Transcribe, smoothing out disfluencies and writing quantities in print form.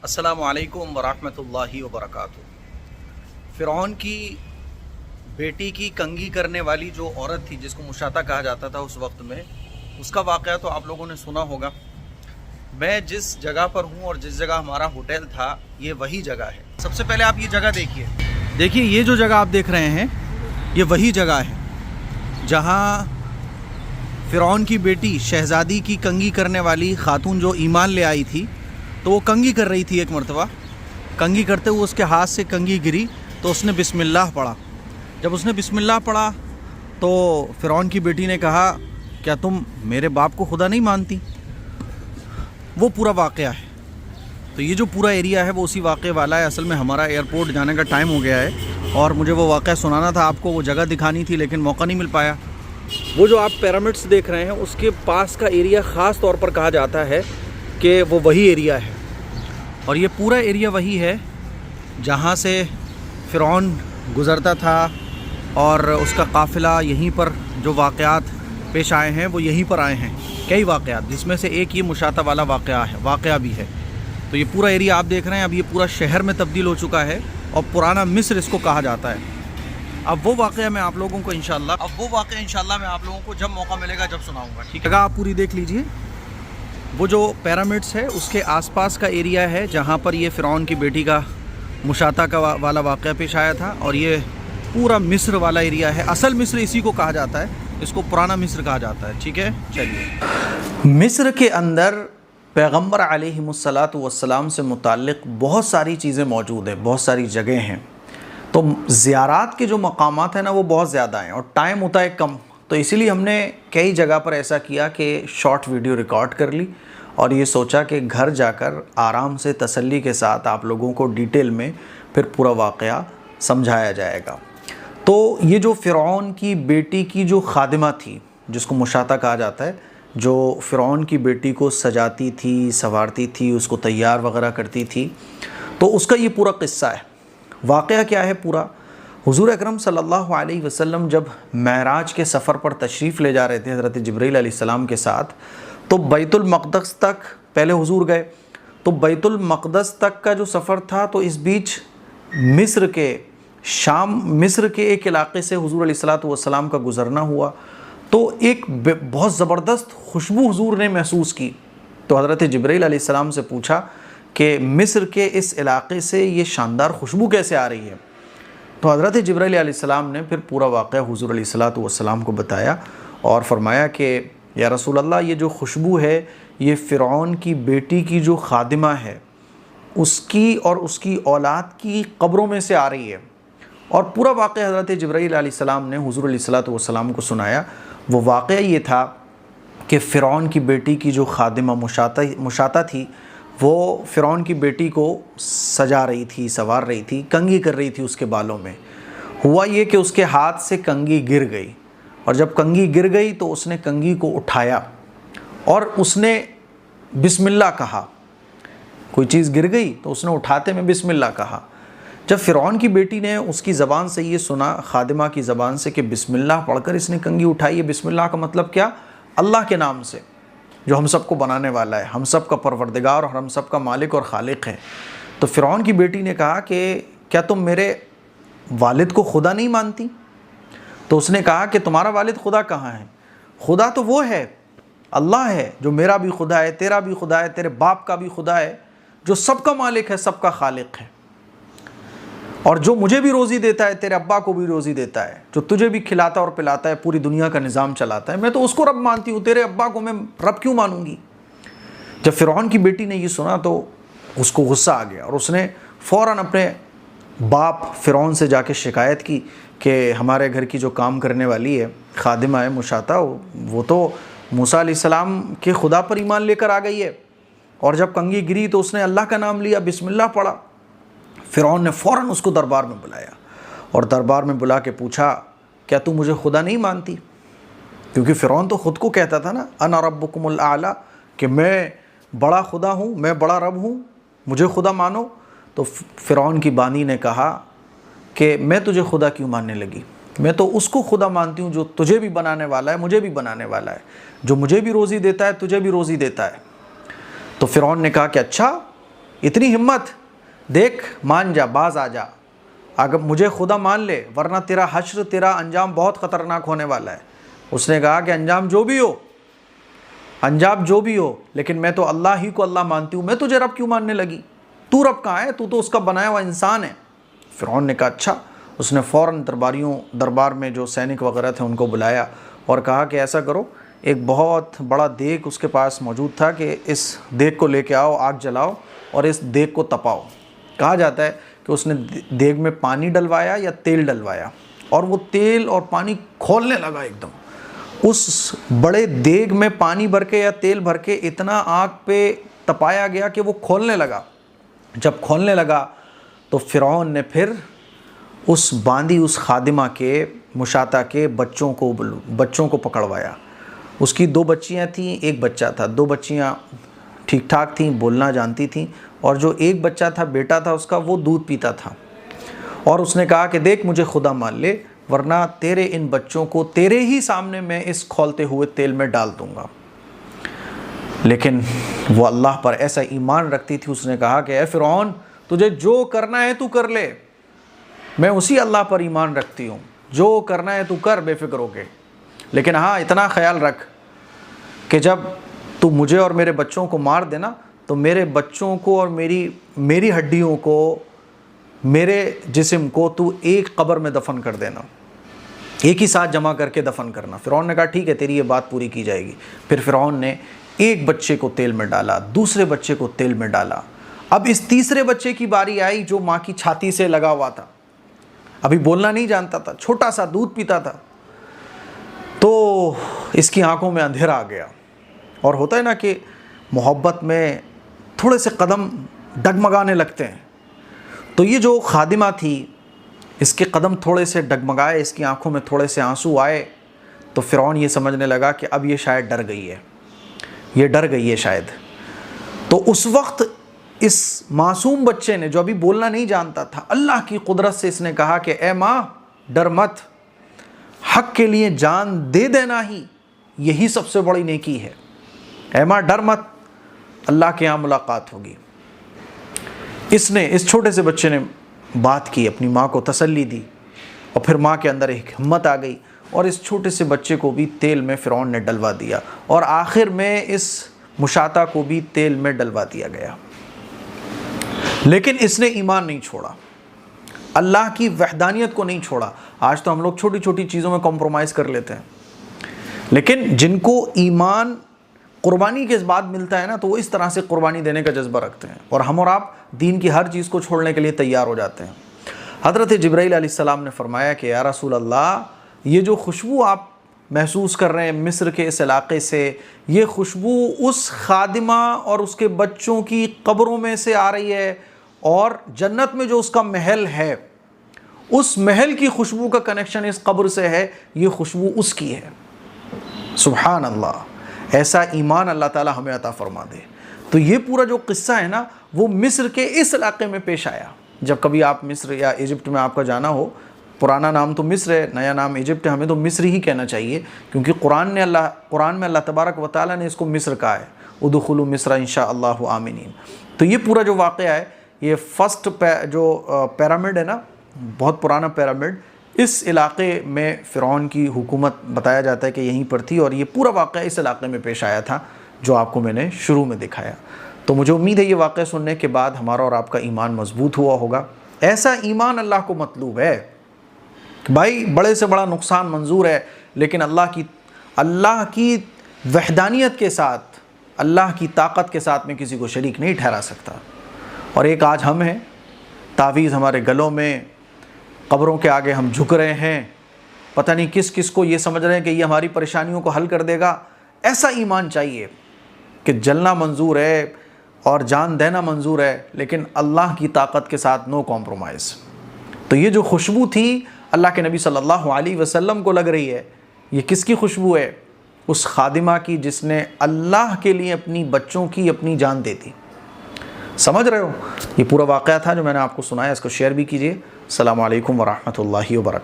السلام علیکم ورحمۃ اللہ وبرکاتہ۔ فرعون کی بیٹی کی کنگھی کرنے والی جو عورت تھی جس کو مشاطہ کہا جاتا تھا اس وقت میں، اس کا واقعہ تو آپ لوگوں نے سنا ہوگا۔ میں جس جگہ پر ہوں اور جس جگہ ہمارا ہوٹل تھا یہ وہی جگہ ہے۔ سب سے پہلے آپ یہ جگہ دیکھیے یہ جو جگہ آپ دیکھ رہے ہیں یہ وہی جگہ ہے جہاں فرعون کی بیٹی شہزادی کی کنگھی کرنے والی خاتون جو ایمان لے آئی تھی، تو وہ کنگھی کر رہی تھی۔ ایک مرتبہ کنگھی کرتے ہوئے اس کے ہاتھ سے کنگھی گری تو اس نے بسم اللہ پڑھا۔ جب اس نے بسم اللہ پڑھا تو فرعون کی بیٹی نے کہا، کیا تم میرے باپ کو خدا نہیں مانتی؟ وہ پورا واقعہ ہے۔ تو یہ جو پورا ایریا ہے وہ اسی واقعے والا ہے۔ اصل میں ہمارا ایئرپورٹ جانے کا ٹائم ہو گیا ہے اور مجھے وہ واقعہ سنانا تھا آپ کو، وہ جگہ دکھانی تھی لیکن موقع نہیں مل پایا۔ وہ جو آپ پیرامڈس دیکھ رہے ہیں اس کے پاس کا ایریا خاص طور پر کہا جاتا ہے کہ وہ وہی ایریا ہے، اور یہ پورا ایریا وہی ہے جہاں سے فرعون گزرتا تھا، اور اس کا قافلہ یہیں پر جو واقعات پیش آئے ہیں وہ یہیں پر آئے ہیں، کئی واقعات، جس میں سے ایک یہ مشاطہ والا واقعہ بھی ہے۔ تو یہ پورا ایریا آپ دیکھ رہے ہیں اب یہ پورا شہر میں تبدیل ہو چکا ہے، اور پرانا مصر اس کو کہا جاتا ہے۔ اب وہ واقعہ میں آپ لوگوں کو انشاءاللہ میں آپ لوگوں کو جب موقع ملے گا جب سناؤں گا، ٹھیک ہے؟ جگہ آپ پوری دیکھ لیجئے۔ وہ جو پیرامڈس ہے اس کے آس پاس کا ایریا ہے جہاں پر یہ فرعون کی بیٹی کا مشاطہ کا والا واقعہ پیش آیا تھا، اور یہ پورا مصر والا ایریا ہے۔ اصل مصر اسی کو کہا جاتا ہے، اس کو پرانا مصر کہا جاتا ہے، ٹھیک ہے؟ چلیے، مصر کے اندر پیغمبر علیہ الصلاۃ والسلام سے متعلق بہت ساری چیزیں موجود ہیں، بہت ساری جگہیں ہیں۔ تو زیارات کے جو مقامات ہیں نا وہ بہت زیادہ ہیں اور ٹائم ہوتا ہے کم، تو اسی لیے ہم نے کئی جگہ پر ایسا کیا کہ شارٹ ویڈیو ریکارڈ کر لی، اور یہ سوچا کہ گھر جا کر آرام سے تسلی کے ساتھ آپ لوگوں کو ڈیٹیل میں پھر پورا واقعہ سمجھایا جائے گا۔ تو یہ جو فرعون کی بیٹی کی جو خادمہ تھی جس کو مشاطہ کہا جاتا ہے، جو فرعون کی بیٹی کو سجاتی تھی، سنوارتی تھی، اس کو تیار وغیرہ کرتی تھی، تو اس کا یہ پورا قصہ ہے۔ واقعہ کیا ہے پورا؟ حضور اکرم صلی اللہ علیہ وسلم جب معراج کے سفر پر تشریف لے جا رہے تھے حضرت جبرائیل علیہ السلام کے ساتھ، تو بیت المقدس تک پہلے حضور گئے۔ تو بیت المقدس تک کا جو سفر تھا تو اس بیچ مصر کے ایک علاقے سے حضور علیہ السلام کا گزرنا ہوا، تو ایک بہت زبردست خوشبو حضور نے محسوس کی۔ تو حضرت جبرائیل علیہ السلام سے پوچھا کہ مصر کے اس علاقے سے یہ شاندار خوشبو کیسے آ رہی ہے؟ تو حضرت جبرائیل علیہ السلام نے پھر پورا واقعہ حضور علیہ السلام کو بتایا اور فرمایا کہ یا رسول اللہ، یہ جو خوشبو ہے یہ فرعون کی بیٹی کی جو خادمہ ہے اس کی اور اس کی اولاد کی قبروں میں سے آ رہی ہے۔ اور پورا واقعہ حضرت جبرائیل علیہ السلام نے حضور علیہ السلام کو سنایا۔ وہ واقعہ یہ تھا کہ فرعون کی بیٹی کی جو خادمہ مشاطہ تھی، وہ فرعون کی بیٹی کو سجا رہی تھی، سنوار رہی تھی، کنگھی کر رہی تھی اس کے بالوں میں۔ ہوا یہ کہ اس کے ہاتھ سے کنگھی گر گئی، اور جب کنگھی گر گئی تو اس نے کنگھی کو اٹھایا اور اس نے بسم اللہ کہا۔ کوئی چیز گر گئی تو اس نے اٹھاتے میں بسم اللہ کہا۔ جب فرعون کی بیٹی نے اس کی زبان سے یہ سنا، خادمہ کی زبان سے، کہ بسم اللہ پڑھ کر اس نے کنگھی اٹھائی ہے، بسم اللہ کا مطلب کیا؟ اللہ کے نام سے جو ہم سب کو بنانے والا ہے، ہم سب کا پروردگار اور ہم سب کا مالک اور خالق ہے۔ تو فرعون کی بیٹی نے کہا کہ کیا تم میرے والد کو خدا نہیں مانتی؟ تو اس نے کہا کہ تمہارا والد خدا کہاں ہے؟ خدا تو وہ ہے، اللہ ہے، جو میرا بھی خدا ہے، تیرا بھی خدا ہے، تیرے باپ کا بھی خدا ہے، جو سب کا مالک ہے، سب کا خالق ہے، اور جو مجھے بھی روزی دیتا ہے، تیرے ابا کو بھی روزی دیتا ہے، جو تجھے بھی کھلاتا اور پلاتا ہے، پوری دنیا کا نظام چلاتا ہے، میں تو اس کو رب مانتی ہوں، تیرے ابا کو میں رب کیوں مانوں گی؟ جب فرعون کی بیٹی نے یہ سنا تو اس کو غصہ آ گیا، اور اس نے فوراً اپنے باپ فرعون سے جا کے شکایت کی کہ ہمارے گھر کی جو کام کرنے والی ہے، خادمہ ہے مشاطہ، وہ تو موسیٰ علیہ السلام کے خدا پر ایمان لے کر آ گئی ہے، اور جب کنگھی گری تو اس نے اللہ کا نام لیا، بسم اللہ پڑھا۔ فرعون نے فوراً اس کو دربار میں بلایا، اور دربار میں بلا کے پوچھا، کیا تم مجھے خدا نہیں مانتی؟ کیونکہ فرعون تو خود کو کہتا تھا نا، انا ربکم الاعلی، کہ میں بڑا خدا ہوں، میں بڑا رب ہوں، مجھے خدا مانو۔ تو فرعون کی بانی نے کہا کہ میں تجھے خدا کیوں ماننے لگی؟ میں تو اس کو خدا مانتی ہوں جو تجھے بھی بنانے والا ہے، مجھے بھی بنانے والا ہے، جو مجھے بھی روزی دیتا ہے، تجھے بھی روزی دیتا ہے۔ تو فرعون نے کہا کہ اچھا، اتنی ہمت، دیکھ مان جا، باز آ جا، اگر مجھے خدا مان لے ورنہ تیرا حشر، تیرا انجام بہت خطرناک ہونے والا ہے۔ اس نے کہا کہ انجام جو بھی ہو لیکن میں تو اللہ ہی کو اللہ مانتی ہوں، میں تجھے رب کیوں ماننے لگی؟ تو رب کہاں ہے؟ تو اس کا بنایا ہوا انسان ہے۔ فرعون نے کہا اچھا۔ اس نے فوراً دربار میں جو سینک وغیرہ تھے ان کو بلایا اور کہا کہ ایسا کرو، ایک بہت بڑا دیگ اس کے پاس موجود تھا کہ اس دیگ کو لے کے آؤ، آگ جلاؤ اور اس دیگ کو تپاؤ۔ کہا جاتا ہے کہ اس نے دیگ میں پانی ڈلوایا یا تیل ڈلوایا، اور وہ تیل اور پانی کھولنے لگا ایک دم۔ اس بڑے دیگ میں پانی بھر کے یا تیل بھر کے اتنا آگ پہ تپایا گیا کہ وہ کھولنے لگا۔ جب کھولنے لگا تو فرعون نے پھر اس باندی، اس خادمہ کے، مشاطہ کے بچوں کو پکڑوایا۔ اس کی 2 بچیاں تھیں، 1 بچہ تھا۔ 2 بچیاں ٹھیک ٹھاک تھیں، بولنا جانتی تھیں، اور جو 1 بچہ تھا، بیٹا تھا اس کا، وہ دودھ پیتا تھا۔ اور اس نے کہا کہ دیکھ مجھے خدا مان لے ورنہ تیرے ان بچوں کو تیرے ہی سامنے میں اس کھولتے ہوئے تیل میں ڈال دوں گا۔ لیکن وہ اللہ پر ایسا ایمان رکھتی تھی، اس نے کہا کہ اے فرعون تجھے جو کرنا ہے تو کر لے، میں اسی اللہ پر ایمان رکھتی ہوں، جو کرنا ہے تو کر بے فکر ہو کے، لیکن ہاں اتنا خیال رکھ کہ جب تو مجھے اور میرے بچوں کو مار دینا تو میرے بچوں کو اور میری ہڈیوں کو، میرے جسم کو تو ایک قبر میں دفن کر دینا، ایک ہی ساتھ جمع کر کے دفن کرنا۔ فرعون نے کہا ٹھیک ہے، تیری یہ بات پوری کی جائے گی۔ پھر فرعون نے ایک بچے کو تیل میں ڈالا، دوسرے بچے کو تیل میں ڈالا۔ اب اس تیسرے بچے کی باری آئی جو ماں کی چھاتی سے لگا ہوا تھا، ابھی بولنا نہیں جانتا تھا، چھوٹا سا دودھ پیتا تھا۔ تو اس کی آنکھوں میں اندھیرا آ گیا، اور ہوتا ہے نا کہ محبت میں تھوڑے سے قدم ڈگمگانے لگتے ہیں، تو یہ جو خادمہ تھی اس کے قدم تھوڑے سے ڈگمگائے، اس کی آنکھوں میں تھوڑے سے آنسو آئے، تو فرعون یہ سمجھنے لگا کہ اب یہ شاید ڈر گئی ہے شاید۔ تو اس وقت اس معصوم بچے نے جو ابھی بولنا نہیں جانتا تھا، اللہ کی قدرت سے اس نے کہا کہ اے ماں ڈر مت، حق کے لیے جان دے دینا ہی یہی سب سے بڑی نیکی ہے، اے ماں ڈر مت، اللہ کے یہاں ملاقات ہوگی۔ اس چھوٹے سے بچے نے بات کی، اپنی ماں کو تسلی دی، اور پھر ماں کے اندر ایک ہمت آ گئی، اور اس چھوٹے سے بچے کو بھی تیل میں فرعون نے ڈلوا دیا، اور آخر میں اس مشاطہ کو بھی تیل میں ڈلوا دیا گیا۔ لیکن اس نے ایمان نہیں چھوڑا، اللہ کی وحدانیت کو نہیں چھوڑا۔ آج تو ہم لوگ چھوٹی چھوٹی چیزوں میں کمپرومائز کر لیتے ہیں، لیکن جن کو ایمان قربانی کے بعد ملتا ہے نا، تو وہ اس طرح سے قربانی دینے کا جذبہ رکھتے ہیں، اور ہم اور آپ دین کی ہر چیز کو چھوڑنے کے لیے تیار ہو جاتے ہیں۔ حضرت جبرائیل علیہ السلام نے فرمایا کہ یا رسول اللہ، یہ جو خوشبو آپ محسوس کر رہے ہیں مصر کے اس علاقے سے، یہ خوشبو اس خادمہ اور اس کے بچوں کی قبروں میں سے آ رہی ہے، اور جنت میں جو اس کا محل ہے، اس محل کی خوشبو کا کنیکشن اس قبر سے ہے، یہ خوشبو اس کی ہے۔ سبحان اللہ، ایسا ایمان اللہ تعالیٰ ہمیں عطا فرما دے۔ تو یہ پورا جو قصہ ہے نا، وہ مصر کے اس علاقے میں پیش آیا۔ جب کبھی آپ مصر یا ایجپٹ میں آپ کا جانا ہو، پرانا نام تو مصر ہے، نیا نام ایجپٹ ہے، ہمیں تو مصر ہی کہنا چاہیے، کیونکہ قرآن میں اللہ تبارک و تعالیٰ نے اس کو مصر کہا ہے، ادخلوا مصر انشاءاللہ آمنین۔ تو یہ پورا جو واقعہ ہے، یہ فرسٹ جو پیرامڈ ہے نا، بہت پرانا پیرامڈ، اس علاقے میں فرعون کی حکومت بتایا جاتا ہے کہ یہیں پر تھی، اور یہ پورا واقعہ اس علاقے میں پیش آیا تھا جو آپ کو میں نے شروع میں دکھایا۔ تو مجھے امید ہے یہ واقعہ سننے کے بعد ہمارا اور آپ کا ایمان مضبوط ہوا ہوگا۔ ایسا ایمان اللہ کو مطلوب ہے، بھائی بڑے سے بڑا نقصان منظور ہے، لیکن اللہ کی وحدانیت کے ساتھ، اللہ کی طاقت کے ساتھ میں کسی کو شریک نہیں ٹھہرا سکتا۔ اور ایک آج ہم ہیں، تعویذ ہمارے گلوں میں، قبروں کے آگے ہم جھک رہے ہیں، پتہ نہیں کس کس کو یہ سمجھ رہے ہیں کہ یہ ہماری پریشانیوں کو حل کر دے گا۔ ایسا ایمان چاہیے کہ جلنا منظور ہے اور جان دینا منظور ہے، لیکن اللہ کی طاقت کے ساتھ نو کمپرومائز۔ تو یہ جو خوشبو تھی اللہ کے نبی صلی اللہ علیہ وسلم کو لگ رہی ہے، یہ کس کی خوشبو ہے؟ اس خادمہ کی جس نے اللہ کے لیے اپنی بچوں کی اپنی جان دے دی۔ سمجھ رہے ہو؟ یہ پورا واقعہ تھا جو میں نے آپ کو سنایا، اس کو شیئر بھی کیجئے۔ السلام علیکم ورحمۃ اللہ وبرکاتہ۔